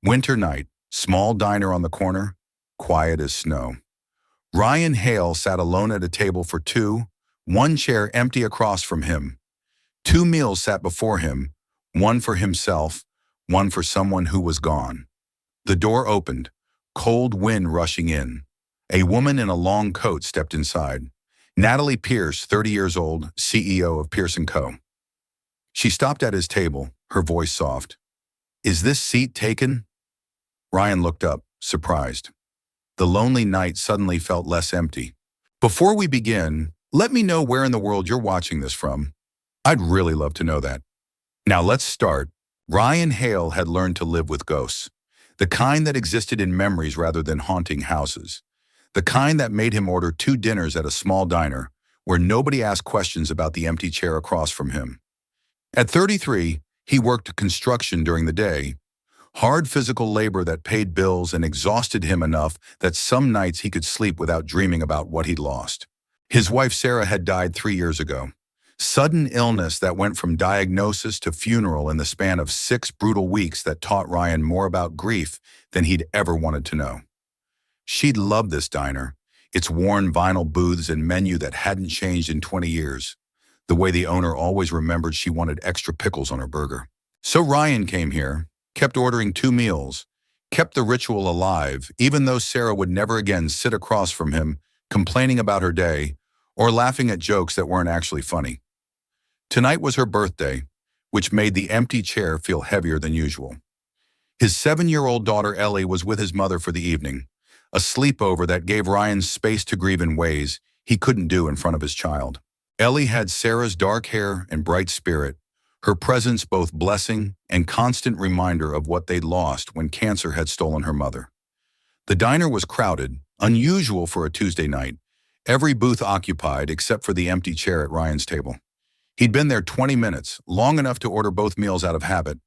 Winter night, small diner on the corner, quiet as snow. Ryan Hale sat alone at a table for two, one chair empty across from him. Two meals sat before him, one for himself, one for someone who was gone. The door opened, cold wind rushing in. A woman in a long coat stepped inside. Natalie Pierce, 30 years old, CEO of Pierce & Co. She stopped at his table, her voice soft. "Is this seat taken?" Ryan looked up, surprised. The lonely night suddenly felt less empty. "Before we begin, let me know where in the world you're watching this from. I'd really love to know that." Now let's start. Ryan Hale had learned to live with ghosts. The kind that existed in memories rather than haunting houses. The kind that made him order 2 dinners at a small diner where nobody asked questions about the empty chair across from him. At 33, he worked construction during the day. Hard physical labor that paid bills and exhausted him enough that some nights he could sleep without dreaming about what he'd lost. His wife Sarah had died 3 years ago. Sudden illness that went from diagnosis to funeral in the span of 6 brutal weeks that taught Ryan more about grief than he'd ever wanted to know. She'd loved this diner, its worn vinyl booths and menu that hadn't changed in 20 years. The way the owner always remembered she wanted extra pickles on her burger. So Ryan came here, kept ordering 2 meals, kept the ritual alive, even though Sarah would never again sit across from him, complaining about her day, or laughing at jokes that weren't actually funny. Tonight was her birthday, which made the empty chair feel heavier than usual. His 7-year-old daughter Ellie was with his mother for the evening, a sleepover that gave Ryan space to grieve in ways he couldn't do in front of his child. Ellie had Sarah's dark hair and bright spirit, her presence both blessing and constant reminder of what they'd lost when cancer had stolen her mother. The diner was crowded, unusual for a Tuesday night, every booth occupied except for the empty chair at Ryan's table. He'd been there 20 minutes, long enough to order both meals out of habit,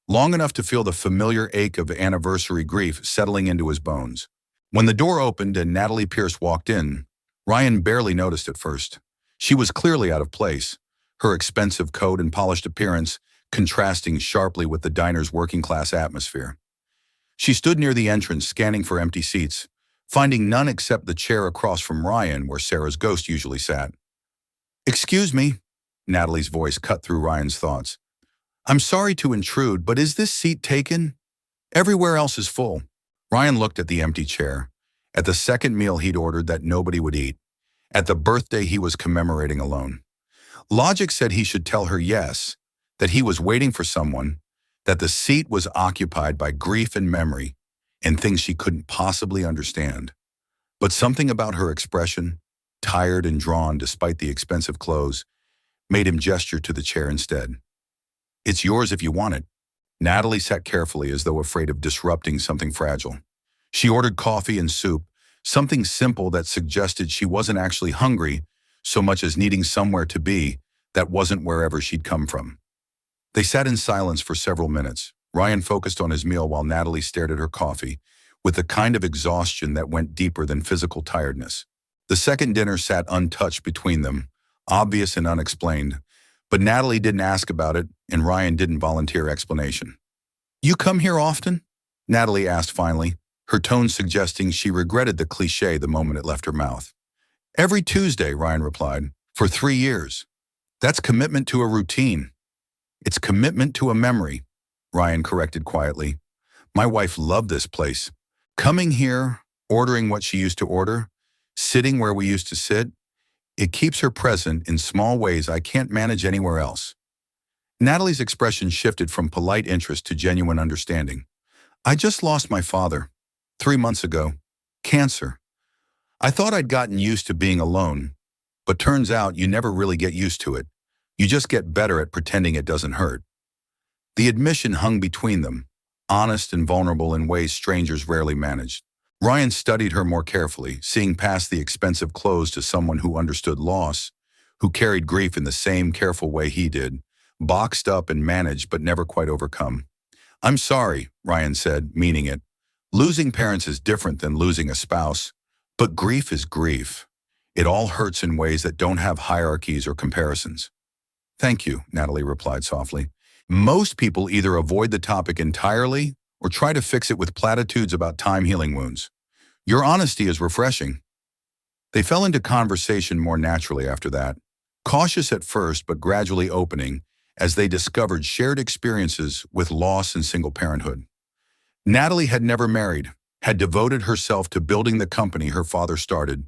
long enough to feel the familiar ache of anniversary grief settling into his bones. When the door opened and Natalie Pierce walked in, Ryan barely noticed at first. She was clearly out of place, her expensive coat and polished appearance contrasting sharply with the diner's working-class atmosphere. She stood near the entrance, scanning for empty seats, finding none except the chair across from Ryan where Sarah's ghost usually sat. "Excuse me," Natalie's voice cut through Ryan's thoughts. "I'm sorry to intrude, but is this seat taken? Everywhere else is full." Ryan looked at the empty chair, at the second meal he'd ordered that nobody would eat, at the birthday he was commemorating alone. Logic said he should tell her yes, that he was waiting for someone, that the seat was occupied by grief and memory, and things she couldn't possibly understand. But something about her expression, tired and drawn despite the expensive clothes, made him gesture to the chair instead. "It's yours if you want it." Natalie sat carefully as though afraid of disrupting something fragile. She ordered coffee and soup, something simple that suggested she wasn't actually hungry so much as needing somewhere to be that wasn't wherever she'd come from. They sat in silence for several minutes. Ryan focused on his meal while Natalie stared at her coffee, with the kind of exhaustion that went deeper than physical tiredness. The second dinner sat untouched between them, obvious and unexplained, but Natalie didn't ask about it, and Ryan didn't volunteer explanation. "You come here often?" Natalie asked finally, her tone suggesting she regretted the cliché the moment it left her mouth. "Every Tuesday," Ryan replied, "for 3 years. That's commitment to a routine." "It's commitment to a memory," Ryan corrected quietly. "My wife loved this place. Coming here, ordering what she used to order, sitting where we used to sit, it keeps her present in small ways I can't manage anywhere else." Natalie's expression shifted from polite interest to genuine understanding. "I just lost my father, 3 months ago. Cancer. I thought I'd gotten used to being alone, but turns out you never really get used to it. You just get better at pretending it doesn't hurt." The admission hung between them, honest and vulnerable in ways strangers rarely managed. Ryan studied her more carefully, seeing past the expensive clothes to someone who understood loss, who carried grief in the same careful way he did, boxed up and managed but never quite overcome. "I'm sorry," Ryan said, meaning it. "Losing parents is different than losing a spouse, but grief is grief. It all hurts in ways that don't have hierarchies or comparisons." "Thank you," Natalie replied softly. Most people either avoid the topic entirely or try to fix it with platitudes about time healing wounds. Your honesty is refreshing. They fell into conversation more naturally after that, cautious at first but gradually opening as they discovered shared experiences with loss and single parenthood. Natalie had never married, had devoted herself to building the company her father started,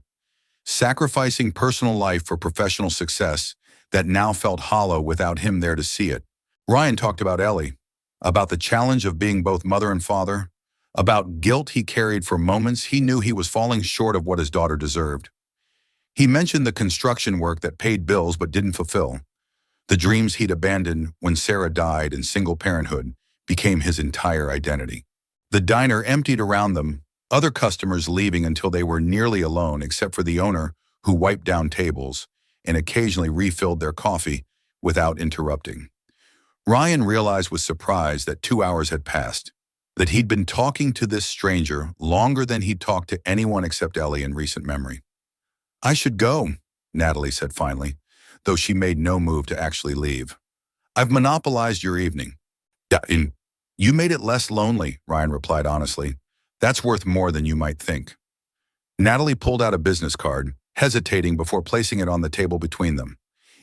sacrificing personal life for professional success that now felt hollow without him there to see it. Ryan talked about Ellie, about the challenge of being both mother and father, about guilt he carried for moments he knew he was falling short of what his daughter deserved. He mentioned the construction work that paid bills but didn't fulfill, the dreams he'd abandoned when Sarah died and single parenthood became his entire identity. The diner emptied around them, other customers leaving until they were nearly alone except for the owner who wiped down tables and occasionally refilled their coffee without interrupting. Ryan realized with surprise that 2 hours had passed, that he'd been talking to this stranger longer than he'd talked to anyone except Ellie in recent memory. I should go, Natalie said finally, though she made no move to actually leave. I've monopolized your evening. You made it less lonely, Ryan replied honestly. That's worth more than you might think. Natalie pulled out a business card, hesitating before placing it on the table between them.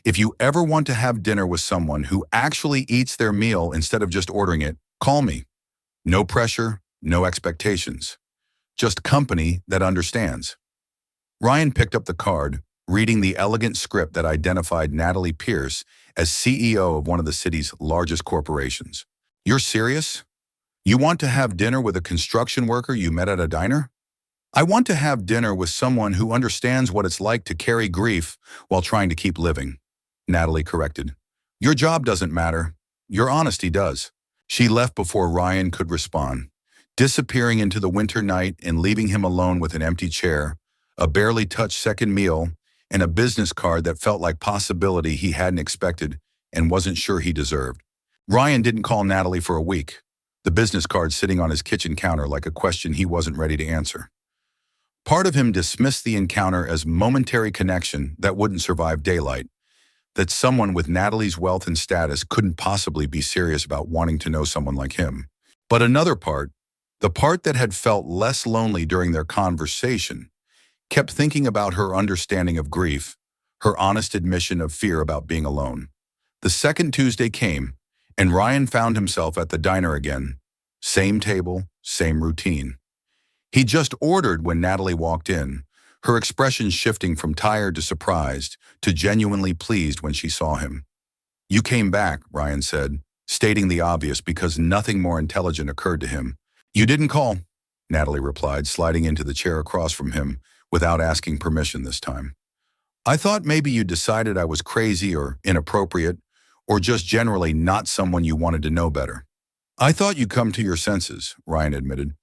If you ever want to have dinner with someone who actually eats their meal instead of just ordering it, call me. No pressure, no expectations. Just company that understands. Ryan picked up the card, reading the elegant script that identified Natalie Pierce as CEO of one of the city's largest corporations. You're serious? You want to have dinner with a construction worker you met at a diner? I want to have dinner with someone who understands what it's like to carry grief while trying to keep living, Natalie corrected. Your job doesn't matter. Your honesty does. She left before Ryan could respond, disappearing into the winter night and leaving him alone with an empty chair, a barely touched second meal, and a business card that felt like possibility he hadn't expected and wasn't sure he deserved. Ryan didn't call Natalie for a week, the business card sitting on his kitchen counter like a question he wasn't ready to answer. Part of him dismissed the encounter as momentary connection that wouldn't survive daylight, that someone with Natalie's wealth and status couldn't possibly be serious about wanting to know someone like him. But another part, the part that had felt less lonely during their conversation, kept thinking about her understanding of grief, her honest admission of fear about being alone. The second Tuesday came, and Ryan found himself at the diner again. Same table, same routine. He just ordered when Natalie walked in, her expression shifting from tired to surprised to genuinely pleased when she saw him. You came back, Ryan said, stating the obvious because nothing more intelligent occurred to him. You didn't call, Natalie replied, sliding into the chair across from him without asking permission this time. I thought maybe you decided I was crazy or inappropriate or just generally not someone you wanted to know better. I thought you'd come to your senses, Ryan admitted.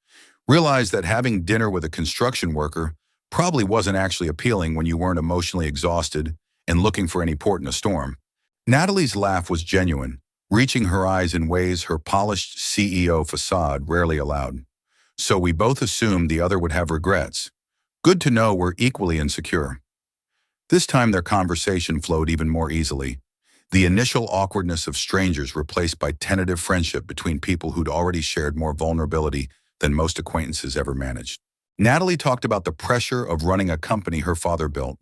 Realized that having dinner with a construction worker probably wasn't actually appealing when you weren't emotionally exhausted and looking for any port in a storm. Natalie's laugh was genuine, reaching her eyes in ways her polished CEO facade rarely allowed. So we both assumed the other would have regrets. Good to know we're equally insecure. This time their conversation flowed even more easily, the initial awkwardness of strangers replaced by tentative friendship between people who'd already shared more vulnerability than most acquaintances ever managed. Natalie talked about the pressure of running a company her father built,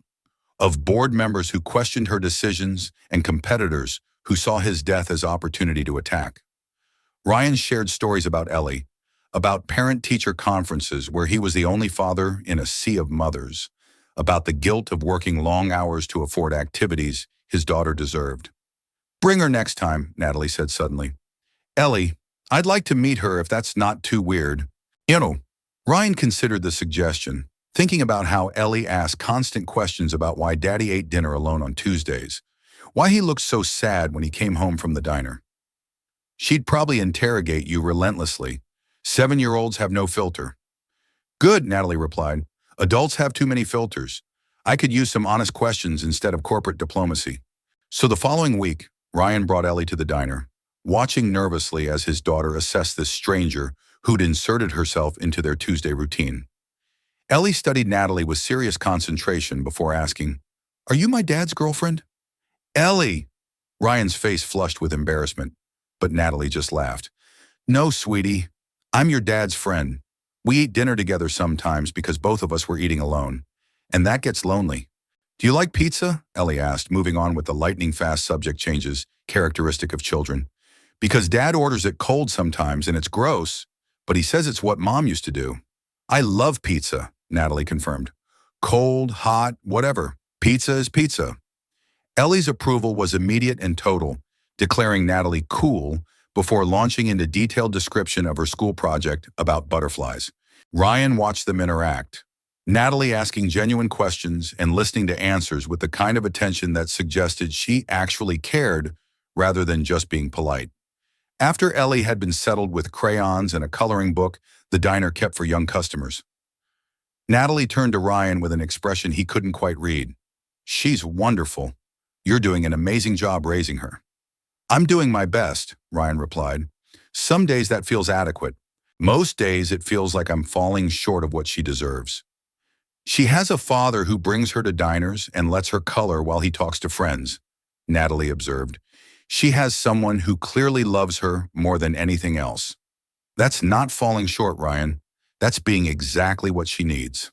of board members who questioned her decisions and competitors who saw his death as opportunity to attack. Ryan shared stories about Ellie, about parent-teacher conferences where he was the only father in a sea of mothers, about the guilt of working long hours to afford activities his daughter deserved. Bring her next time, Natalie said suddenly. Ellie, I'd like to meet her if that's not too weird. Ryan considered the suggestion, thinking about how Ellie asked constant questions about why Daddy ate dinner alone on Tuesdays, why he looked so sad when he came home from the diner. She'd probably interrogate you relentlessly. 7-year-olds have no filter. Good, Natalie replied. Adults have too many filters. I could use some honest questions instead of corporate diplomacy. So the following week, Ryan brought Ellie to the diner, watching nervously as his daughter assessed this stranger who'd inserted herself into their Tuesday routine. Ellie studied Natalie with serious concentration before asking, Are you my dad's girlfriend? Ellie! Ryan's face flushed with embarrassment, but Natalie just laughed. No, sweetie. I'm your dad's friend. We eat dinner together sometimes because both of us were eating alone. And that gets lonely. Do you like pizza? Ellie asked, moving on with the lightning-fast subject changes characteristic of children. Because dad orders it cold sometimes and it's gross, but he says it's what mom used to do. I love pizza, Natalie confirmed. Cold, hot, whatever. Pizza is pizza. Ellie's approval was immediate and total, declaring Natalie cool before launching into detailed description of her school project about butterflies. Ryan watched them interact, Natalie asking genuine questions and listening to answers with the kind of attention that suggested she actually cared rather than just being polite. After Ellie had been settled with crayons and a coloring book the diner kept for young customers, Natalie turned to Ryan with an expression he couldn't quite read. She's wonderful. You're doing an amazing job raising her. I'm doing my best, Ryan replied. Some days that feels adequate. Most days it feels like I'm falling short of what she deserves. She has a father who brings her to diners and lets her color while he talks to friends, Natalie observed. She has someone who clearly loves her more than anything else. That's not falling short, Ryan. That's being exactly what she needs.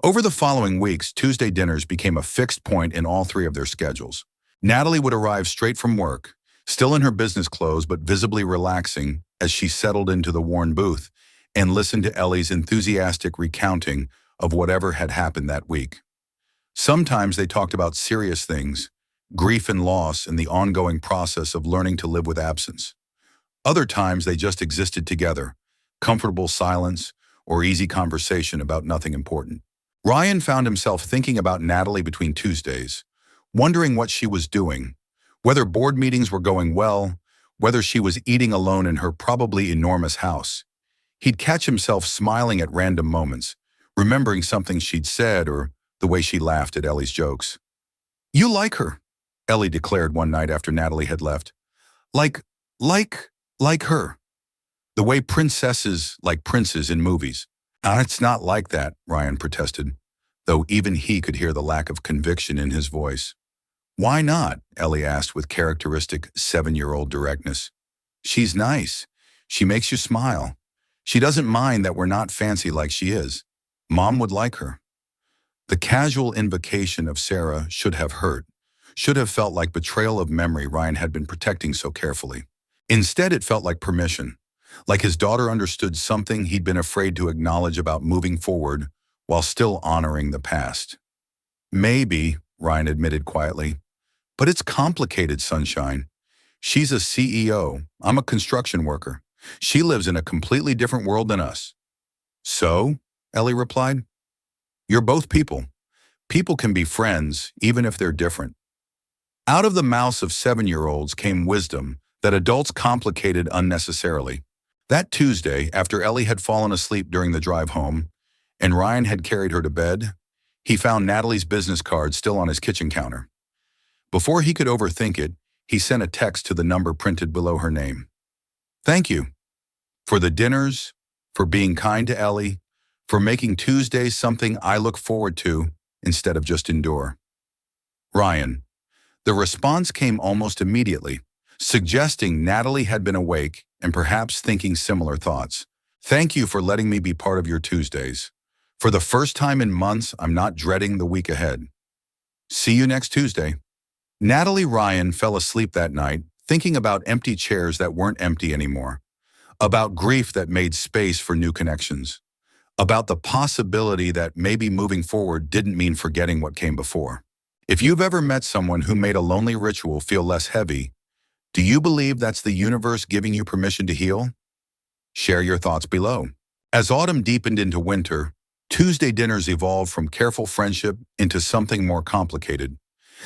Over the following weeks, Tuesday dinners became a fixed point in all three of their schedules. Natalie would arrive straight from work, still in her business clothes but visibly relaxing as she settled into the worn booth and listened to Ellie's enthusiastic recounting of whatever had happened that week. Sometimes they talked about serious things, grief and loss and the ongoing process of learning to live with absence. Other times they just existed together, comfortable silence or easy conversation about nothing important. Ryan found himself thinking about Natalie between Tuesdays, wondering what she was doing, whether board meetings were going well, whether she was eating alone in her probably enormous house. He'd catch himself smiling at random moments, remembering something she'd said or the way she laughed at Ellie's jokes. You like her, Ellie declared one night after Natalie had left. Like her. The way princesses like princes in movies. It's not like that, Ryan protested, though even he could hear the lack of conviction in his voice. Why not? Ellie asked with characteristic 7-year-old directness. She's nice. She makes you smile. She doesn't mind that we're not fancy like she is. Mom would like her. The casual invocation of Sarah should have hurt, should have felt like betrayal of memory Ryan had been protecting so carefully. Instead, it felt like permission, like his daughter understood something he'd been afraid to acknowledge about moving forward while still honoring the past. Maybe, Ryan admitted quietly, but it's complicated, sunshine. She's a CEO. I'm a construction worker. She lives in a completely different world than us. So, Ellie replied, you're both people. People can be friends, even if they're different. Out of the mouths of 7-year-olds came wisdom that adults complicated unnecessarily. That Tuesday, after Ellie had fallen asleep during the drive home, and Ryan had carried her to bed, he found Natalie's business card still on his kitchen counter. Before he could overthink it, he sent a text to the number printed below her name. Thank you. For the dinners, for being kind to Ellie, for making Tuesdays something I look forward to instead of just endure. Ryan. The response came almost immediately, suggesting Natalie had been awake and perhaps thinking similar thoughts. Thank you for letting me be part of your Tuesdays. For the first time in months, I'm not dreading the week ahead. See you next Tuesday. Natalie Ryan fell asleep that night, thinking about empty chairs that weren't empty anymore, about grief that made space for new connections, about the possibility that maybe moving forward didn't mean forgetting what came before. If you've ever met someone who made a lonely ritual feel less heavy, do you believe that's the universe giving you permission to heal? Share your thoughts below. As autumn deepened into winter, Tuesday dinners evolved from careful friendship into something more complicated,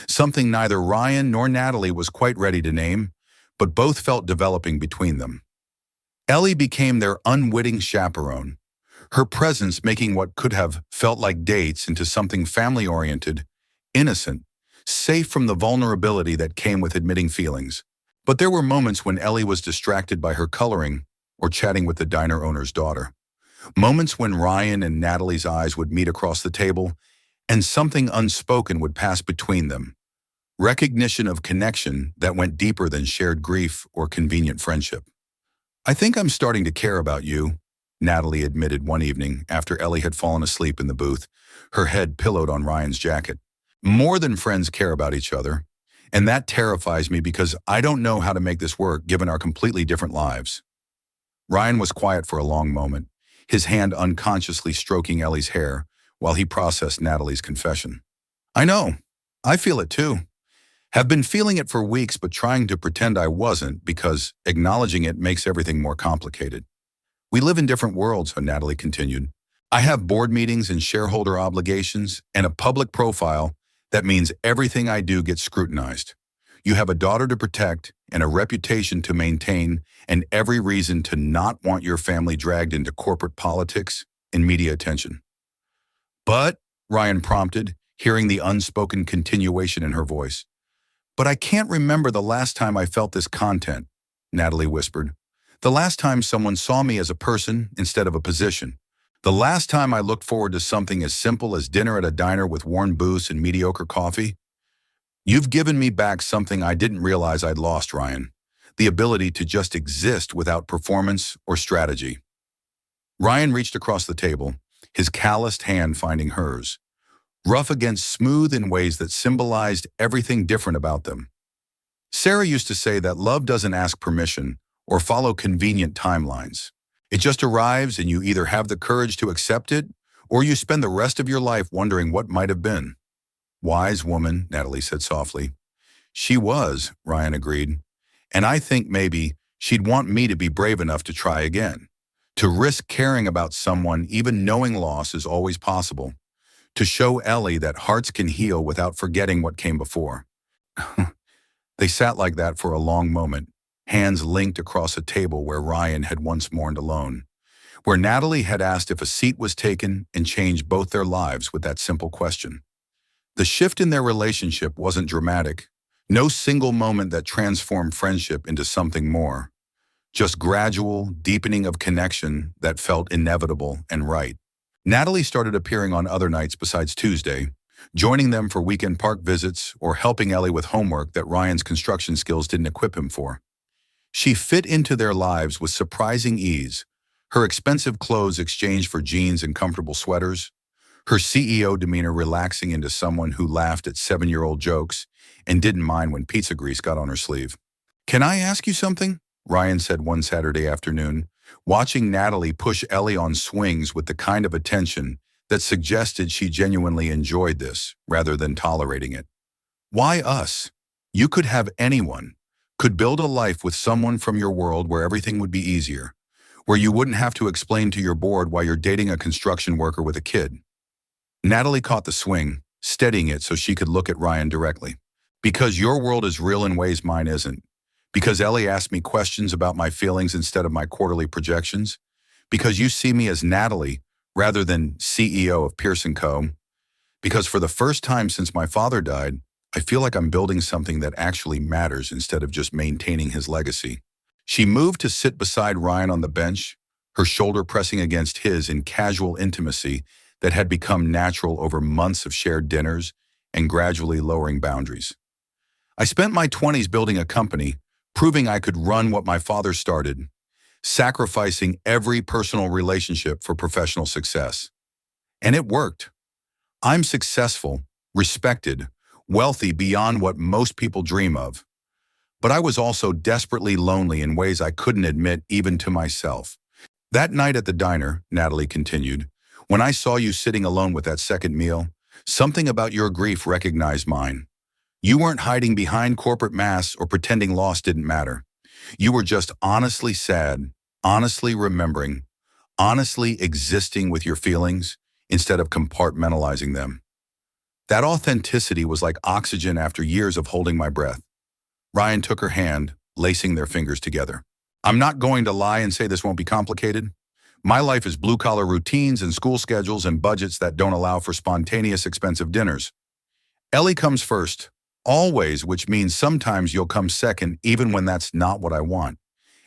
something neither Ryan nor Natalie was quite ready to name, but both felt developing between them. Ellie became their unwitting chaperone, her presence making what could have felt like dates into something family-oriented, innocent, safe from the vulnerability that came with admitting feelings. But there were moments when Ellie was distracted by her coloring or chatting with the diner owner's daughter. Moments when Ryan and Natalie's eyes would meet across the table and something unspoken would pass between them. Recognition of connection that went deeper than shared grief or convenient friendship. I think I'm starting to care about you, Natalie admitted one evening after Ellie had fallen asleep in the booth, her head pillowed on Ryan's jacket. More than friends care about each other, and that terrifies me because I don't know how to make this work given our completely different lives. Ryan was quiet for a long moment, his hand unconsciously stroking Ellie's hair while he processed Natalie's confession. I know. I feel it too. Have been feeling it for weeks but trying to pretend I wasn't because acknowledging it makes everything more complicated. We live in different worlds, Natalie continued. I have board meetings and shareholder obligations and a public profile that means everything I do gets scrutinized. You have a daughter to protect and a reputation to maintain and every reason to not want your family dragged into corporate politics and media attention. But, Ryan prompted, hearing the unspoken continuation in her voice. But I can't remember the last time I felt this content, Natalie whispered. The last time someone saw me as a person instead of a position. The last time I looked forward to something as simple as dinner at a diner with worn booths and mediocre coffee. You've given me back something I didn't realize I'd lost, Ryan. The ability to just exist without performance or strategy. Ryan reached across the table, his calloused hand finding hers. Rough against smooth in ways that symbolized everything different about them. Sarah used to say that love doesn't ask permission or follow convenient timelines. It just arrives and you either have the courage to accept it or you spend the rest of your life wondering what might have been. Wise woman, Natalie said softly. She was, Ryan agreed. And I think maybe she'd want me to be brave enough to try again. To risk caring about someone even knowing loss is always possible. To show Ellie that hearts can heal without forgetting what came before. They sat like that for a long moment, hands linked across a table where Ryan had once mourned alone, where Natalie had asked if a seat was taken and changed both their lives with that simple question. The shift in their relationship wasn't dramatic, no single moment that transformed friendship into something more, just gradual, deepening of connection that felt inevitable and right. Natalie started appearing on other nights besides Tuesday, joining them for weekend park visits or helping Ellie with homework that Ryan's construction skills didn't equip him for. She fit into their lives with surprising ease, her expensive clothes exchanged for jeans and comfortable sweaters, her CEO demeanor relaxing into someone who laughed at 7-year-old jokes and didn't mind when pizza grease got on her sleeve. Can I ask you something? Ryan said one Saturday afternoon, watching Natalie push Ellie on swings with the kind of attention that suggested she genuinely enjoyed this rather than tolerating it. Why us? You could have anyone, could build a life with someone from your world where everything would be easier, where you wouldn't have to explain to your board why you're dating a construction worker with a kid. Natalie caught the swing, steadying it so she could look at Ryan directly. Because your world is real in ways mine isn't. Because Ellie asked me questions about my feelings instead of my quarterly projections. Because you see me as Natalie rather than CEO of Pearson Co. Because for the first time since my father died, I feel like I'm building something that actually matters instead of just maintaining his legacy. She moved to sit beside Ryan on the bench, her shoulder pressing against his in casual intimacy that had become natural over months of shared dinners and gradually lowering boundaries. I spent my 20s building a company, proving I could run what my father started, sacrificing every personal relationship for professional success. And it worked. I'm successful, respected, wealthy beyond what most people dream of. But I was also desperately lonely in ways I couldn't admit even to myself. That night at the diner, Natalie continued, when I saw you sitting alone with that second meal, something about your grief recognized mine. You weren't hiding behind corporate masks or pretending loss didn't matter. You were just honestly sad, honestly remembering, honestly existing with your feelings instead of compartmentalizing them. That authenticity was like oxygen after years of holding my breath. Ryan took her hand, lacing their fingers together. I'm not going to lie and say this won't be complicated. My life is blue-collar routines and school schedules and budgets that don't allow for spontaneous, expensive dinners. Ellie comes first, always, which means sometimes you'll come second even when that's not what I want.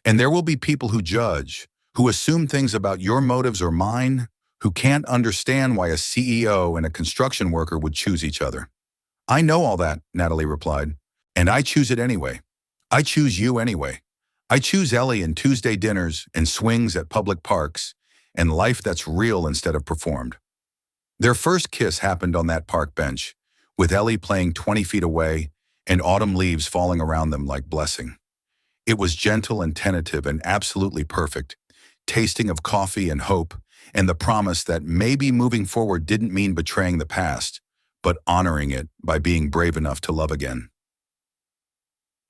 And there will be people who judge, who assume things about your motives or mine, who can't understand why a CEO and a construction worker would choose each other. I know all that, Natalie replied, and I choose it anyway. I choose you anyway. I choose Ellie and Tuesday dinners and swings at public parks and life that's real instead of performed. Their first kiss happened on that park bench, with Ellie playing 20 feet away and autumn leaves falling around them like blessing. It was gentle and tentative and absolutely perfect, tasting of coffee and hope, and the promise that maybe moving forward didn't mean betraying the past, but honoring it by being brave enough to love again.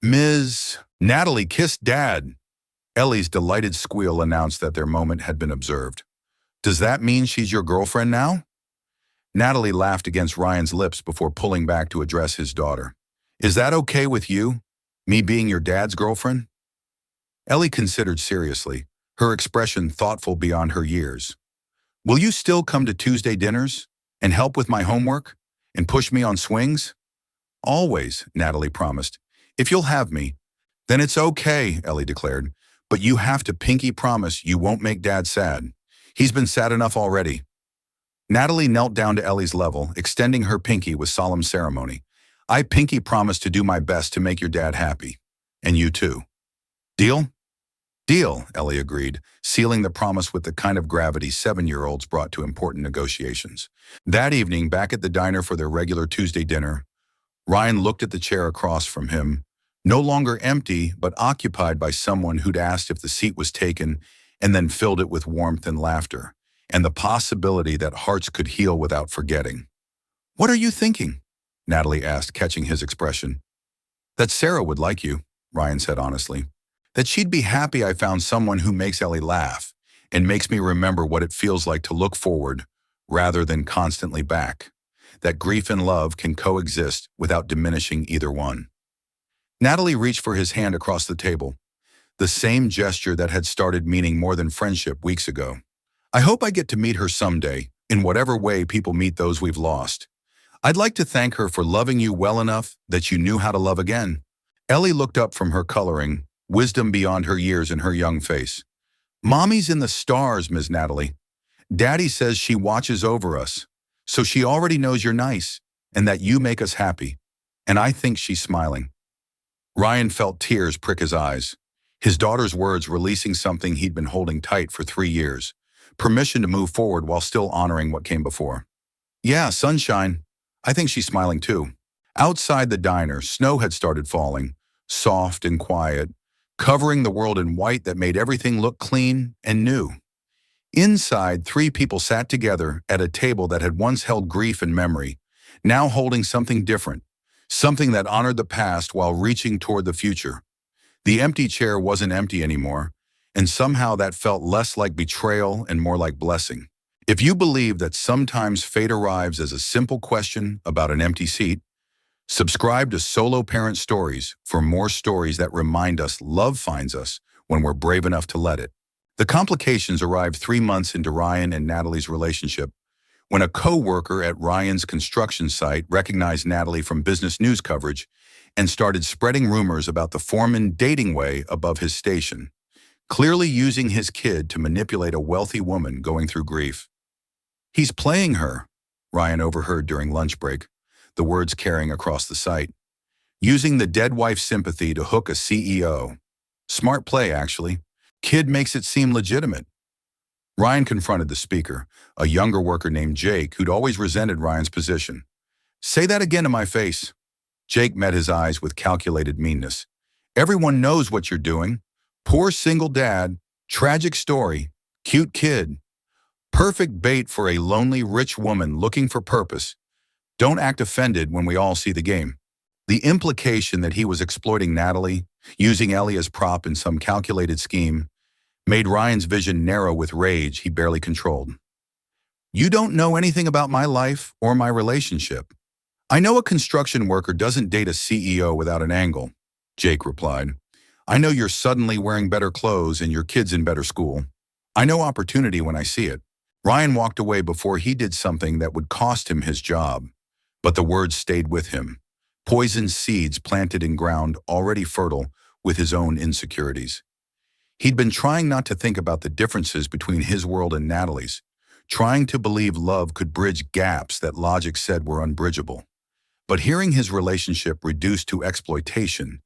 Ms. Natalie kissed Dad. Ellie's delighted squeal announced that their moment had been observed. Does that mean she's your girlfriend now? Natalie laughed against Ryan's lips before pulling back to address his daughter. Is that okay with you? Me being your dad's girlfriend? Ellie considered seriously, her expression thoughtful beyond her years. Will you still come to Tuesday dinners and help with my homework and push me on swings? Always, Natalie promised. If you'll have me, then it's okay, Ellie declared. But you have to pinky promise you won't make Dad sad. He's been sad enough already. Natalie knelt down to Ellie's level, extending her pinky with solemn ceremony. I pinky promise to do my best to make your dad happy. And you too. Deal? Deal, Ellie agreed, sealing the promise with the kind of gravity 7-year-olds brought to important negotiations. That evening, back at the diner for their regular Tuesday dinner, Ryan looked at the chair across from him, no longer empty, but occupied by someone who'd asked if the seat was taken and then filled it with warmth and laughter, and the possibility that hearts could heal without forgetting. What are you thinking? Natalie asked, catching his expression. That Sarah would like you, Ryan said honestly. That she'd be happy I found someone who makes Ellie laugh and makes me remember what it feels like to look forward rather than constantly back. That grief and love can coexist without diminishing either one. Natalie reached for his hand across the table, the same gesture that had started meaning more than friendship weeks ago. I hope I get to meet her someday, in whatever way people meet those we've lost. I'd like to thank her for loving you well enough that you knew how to love again. Ellie looked up from her coloring, wisdom beyond her years in her young face. Mommy's in the stars, Ms. Natalie. Daddy says she watches over us, so she already knows you're nice and that you make us happy. And I think she's smiling. Ryan felt tears prick his eyes, his daughter's words releasing something he'd been holding tight for 3 years, permission to move forward while still honoring what came before. Yeah, sunshine. I think she's smiling too. Outside the diner, snow had started falling, soft and quiet, covering the world in white that made everything look clean and new. Inside, 3 people sat together at a table that had once held grief and memory, now holding something different, something that honored the past while reaching toward the future. The empty chair wasn't empty anymore, and somehow that felt less like betrayal and more like blessing. If you believe that sometimes fate arrives as a simple question about an empty seat, subscribe to Solo Parent Stories for more stories that remind us love finds us when we're brave enough to let it. The complications arrived 3 months into Ryan and Natalie's relationship, when a co-worker at Ryan's construction site recognized Natalie from business news coverage and started spreading rumors about the foreman dating way above his station, clearly using his kid to manipulate a wealthy woman going through grief. He's playing her, Ryan overheard during lunch break, the words carrying across the site. Using the dead wife's sympathy to hook a CEO. Smart play, actually. Kid makes it seem legitimate. Ryan confronted the speaker, a younger worker named Jake, who'd always resented Ryan's position. Say that again to my face. Jake met his eyes with calculated meanness. Everyone knows what you're doing. Poor single dad, tragic story, cute kid. Perfect bait for a lonely rich woman looking for purpose. Don't act offended when we all see the game. The implication that he was exploiting Natalie, using Ellie as prop in some calculated scheme, made Ryan's vision narrow with rage he barely controlled. You don't know anything about my life or my relationship. I know a construction worker doesn't date a CEO without an angle, Jake replied. I know you're suddenly wearing better clothes and your kid's in better school. I know opportunity when I see it. Ryan walked away before he did something that would cost him his job. But the words stayed with him, poisoned seeds planted in ground already fertile with his own insecurities. He'd been trying not to think about the differences between his world and Natalie's, trying to believe love could bridge gaps that logic said were unbridgeable. But hearing his relationship reduced to exploitation,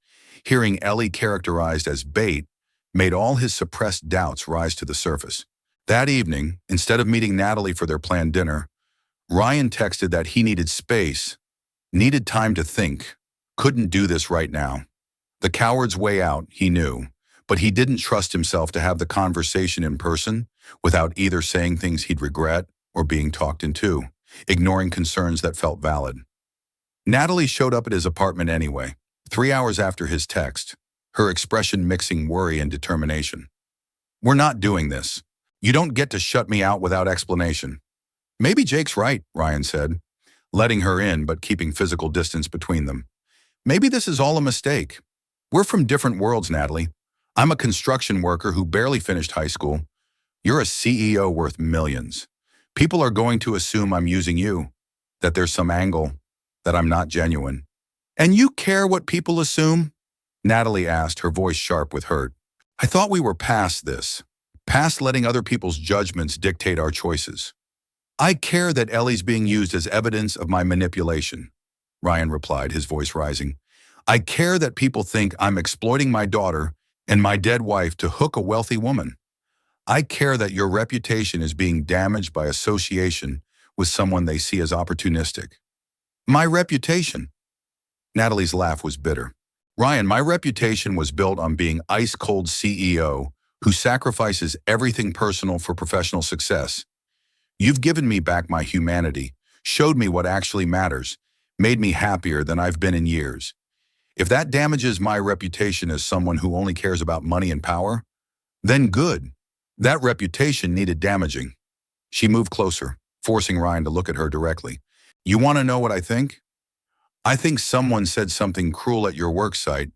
hearing Ellie characterized as bait, made all his suppressed doubts rise to the surface. That evening, instead of meeting Natalie for their planned dinner, Ryan texted that he needed space, needed time to think, couldn't do this right now. The coward's way out, he knew, but he didn't trust himself to have the conversation in person without either saying things he'd regret or being talked into, ignoring concerns that felt valid. Natalie showed up at his apartment anyway, 3 hours after his text, her expression mixing worry and determination. "We're not doing this. You don't get to shut me out without explanation." "Maybe Jake's right," Ryan said, letting her in but keeping physical distance between them. "Maybe this is all a mistake. We're from different worlds, Natalie. I'm a construction worker who barely finished high school. You're a CEO worth millions. People are going to assume I'm using you, that there's some angle, that I'm not genuine." "And you care what people assume?" Natalie asked, her voice sharp with hurt. "I thought we were past this, past letting other people's judgments dictate our choices." "I care that Ellie's being used as evidence of my manipulation," Ryan replied, his voice rising. "I care that people think I'm exploiting my daughter and my dead wife to hook a wealthy woman. I care that your reputation is being damaged by association with someone they see as opportunistic." "My reputation?" Natalie's laugh was bitter. "Ryan, my reputation was built on being ice-cold CEO who sacrifices everything personal for professional success. You've given me back my humanity, showed me what actually matters, made me happier than I've been in years. If that damages my reputation as someone who only cares about money and power, then good. That reputation needed damaging." She moved closer, forcing Ryan to look at her directly. "You want to know what I think? I think someone said something cruel at your work site,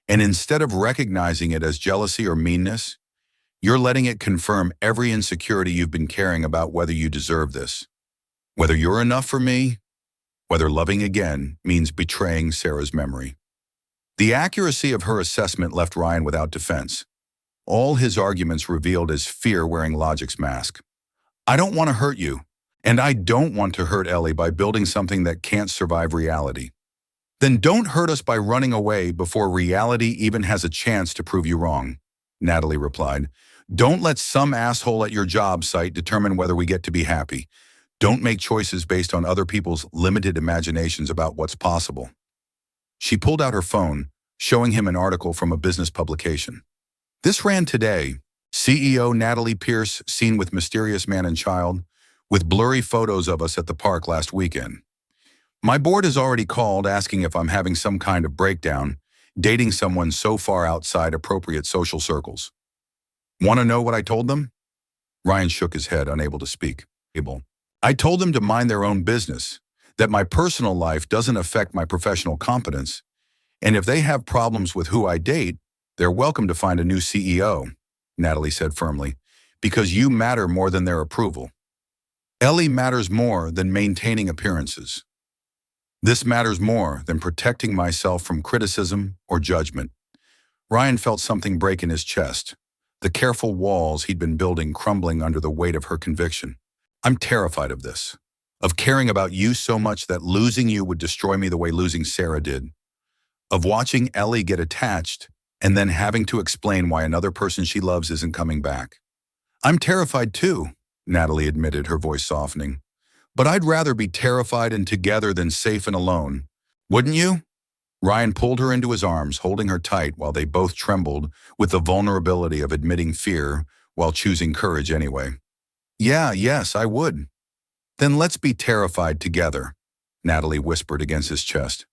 and instead of recognizing it as jealousy or meanness, you're letting it confirm every insecurity you've been carrying about whether you deserve this. Whether you're enough for me, whether loving again means betraying Sarah's memory." The accuracy of her assessment left Ryan without defense. All his arguments revealed as fear wearing logic's mask. "I don't want to hurt you, and I don't want to hurt Ellie by building something that can't survive reality." "Then don't hurt us by running away before reality even has a chance to prove you wrong," Natalie replied. "Don't let some asshole at your job site determine whether we get to be happy. Don't make choices based on other people's limited imaginations about what's possible." She pulled out her phone, showing him an article from a business publication. This ran today. CEO Natalie Pierce seen with mysterious man and child, with blurry photos of us at the park last weekend. My board has already called asking if I'm having some kind of breakdown, dating someone so far outside appropriate social circles. Want to know what I told them? Ryan shook his head, unable to speak. I told them to mind their own business, that my personal life doesn't affect my professional competence, and if they have problems with who I date, they're welcome to find a new CEO, Natalie said firmly, because you matter more than their approval. Ellie matters more than maintaining appearances. This matters more than protecting myself from criticism or judgment. Ryan felt something break in his chest, the careful walls he'd been building crumbling under the weight of her conviction. I'm terrified of this, of caring about you so much that losing you would destroy me the way losing Sarah did, of watching Ellie get attached and then having to explain why another person she loves isn't coming back. I'm terrified too, Natalie admitted, her voice softening. But I'd rather be terrified and together than safe and alone. Wouldn't you? Ryan pulled her into his arms, holding her tight while they both trembled with the vulnerability of admitting fear while choosing courage anyway. Yes, I would. Then let's be terrified together, Natalie whispered against his chest.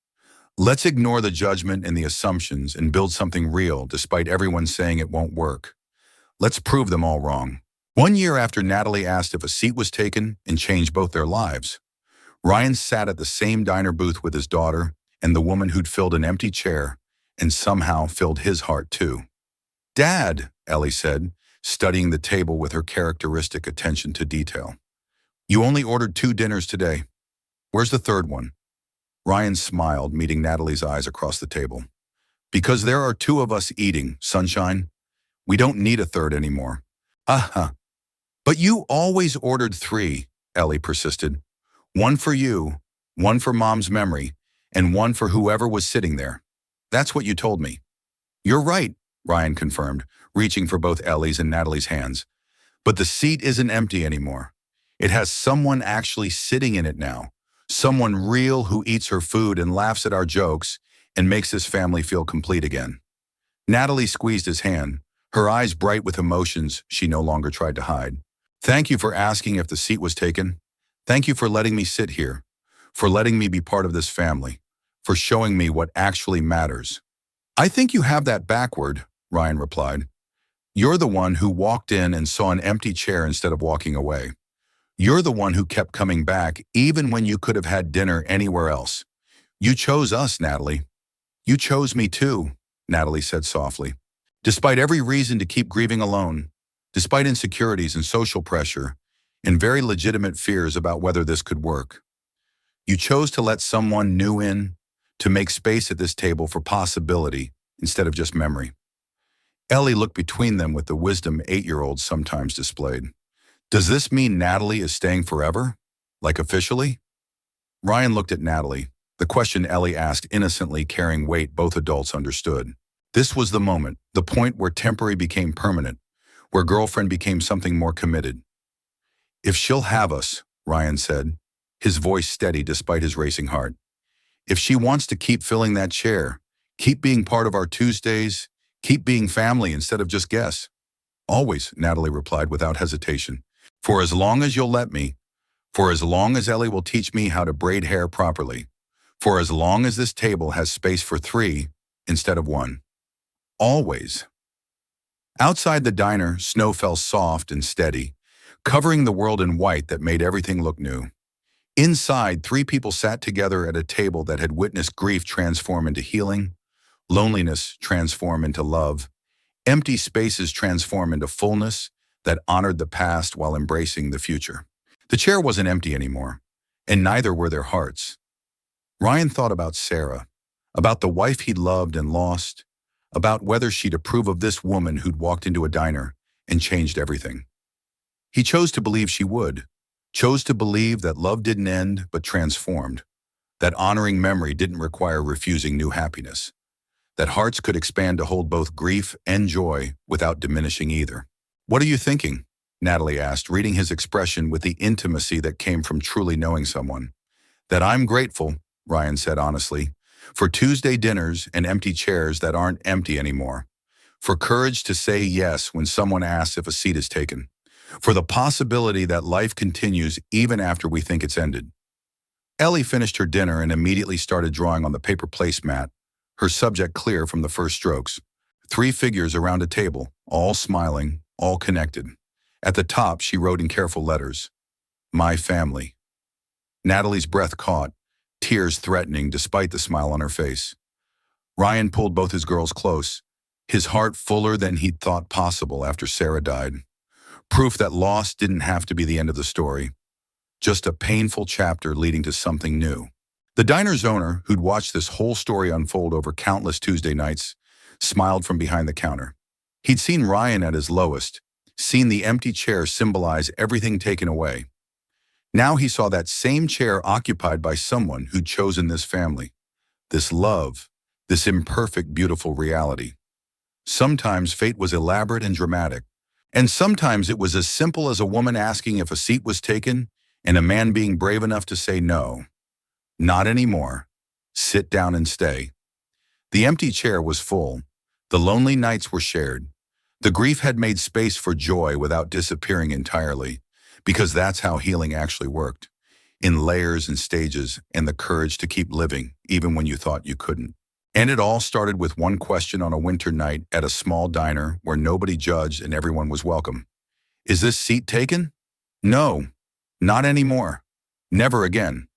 Let's ignore the judgment and the assumptions and build something real despite everyone saying it won't work. Let's prove them all wrong. 1 year after Natalie asked if a seat was taken and changed both their lives, Ryan sat at the same diner booth with his daughter and the woman who'd filled an empty chair and somehow filled his heart too. Dad, Ellie said, studying the table with her characteristic attention to detail. You only ordered 2 dinners today. Where's the third one? Ryan smiled, meeting Natalie's eyes across the table. Because there are 2 of us eating, sunshine. We don't need a third anymore. But you always ordered 3, Ellie persisted. 1 for you, 1 for Mom's memory, and 1 for whoever was sitting there. That's what you told me. You're right, Ryan confirmed, reaching for both Ellie's and Natalie's hands. But the seat isn't empty anymore. It has someone actually sitting in it now. Someone real who eats her food and laughs at our jokes and makes this family feel complete again. Natalie squeezed his hand, her eyes bright with emotions she no longer tried to hide. Thank you for asking if the seat was taken. Thank you for letting me sit here, for letting me be part of this family, for showing me what actually matters. I think you have that backward, Ryan replied. You're the one who walked in and saw an empty chair instead of walking away. You're the one who kept coming back even when you could have had dinner anywhere else. You chose us, Natalie. You chose me too, Natalie said softly. Despite every reason to keep grieving alone, despite insecurities and social pressure, and very legitimate fears about whether this could work. You chose to let someone new in, to make space at this table for possibility instead of just memory. Ellie looked between them with the wisdom 8-year-olds sometimes displayed. Does this mean Natalie is staying forever? Like officially? Ryan looked at Natalie, the question Ellie asked innocently carrying weight both adults understood. This was the moment, the point where temporary became permanent, where girlfriend became something more committed. If she'll have us, Ryan said, his voice steady despite his racing heart. If she wants to keep filling that chair, keep being part of our Tuesdays, keep being family instead of just guests. Always, Natalie replied without hesitation. For as long as you'll let me, for as long as Ellie will teach me how to braid hair properly, for as long as this table has space for 3 instead of 1. Always. Outside the diner, snow fell soft and steady, covering the world in white that made everything look new. Inside, 3 people sat together at a table that had witnessed grief transform into healing, loneliness transform into love, empty spaces transform into fullness that honored the past while embracing the future. The chair wasn't empty anymore, and neither were their hearts. Ryan thought about Sarah, about the wife he'd loved and lost, about whether she'd approve of this woman who'd walked into a diner and changed everything. He chose to believe she would, chose to believe that love didn't end but transformed, that honoring memory didn't require refusing new happiness, that hearts could expand to hold both grief and joy without diminishing either. What are you thinking? Natalie asked, reading his expression with the intimacy that came from truly knowing someone. That I'm grateful, Ryan said honestly, for Tuesday dinners and empty chairs that aren't empty anymore, for courage to say yes when someone asks if a seat is taken, for the possibility that life continues even after we think it's ended. Ellie finished her dinner and immediately started drawing on the paper placemat, her subject clear from the first strokes. 3 figures around a table, all smiling, all connected. At the top, she wrote in careful letters, "My family." Natalie's breath caught, tears threatening despite the smile on her face. Ryan pulled both his girls close, his heart fuller than he'd thought possible after Sarah died. Proof that loss didn't have to be the end of the story, just a painful chapter leading to something new. The diner's owner, who'd watched this whole story unfold over countless Tuesday nights, smiled from behind the counter. He'd seen Ryan at his lowest, seen the empty chair symbolize everything taken away. Now he saw that same chair occupied by someone who'd chosen this family, this love, this imperfect, beautiful reality. Sometimes fate was elaborate and dramatic, and sometimes it was as simple as a woman asking if a seat was taken and a man being brave enough to say no. Not anymore. Sit down and stay. The empty chair was full. The lonely nights were shared. The grief had made space for joy without disappearing entirely, because that's how healing actually worked, in layers and stages, and the courage to keep living, even when you thought you couldn't. And it all started with one question on a winter night at a small diner where nobody judged and everyone was welcome. Is this seat taken? No, not anymore. Never again.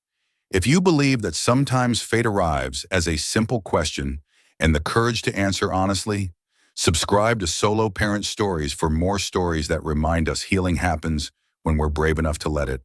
If you believe that sometimes fate arrives as a simple question and the courage to answer honestly, subscribe to Solo Parent Stories for more stories that remind us healing happens when we're brave enough to let it.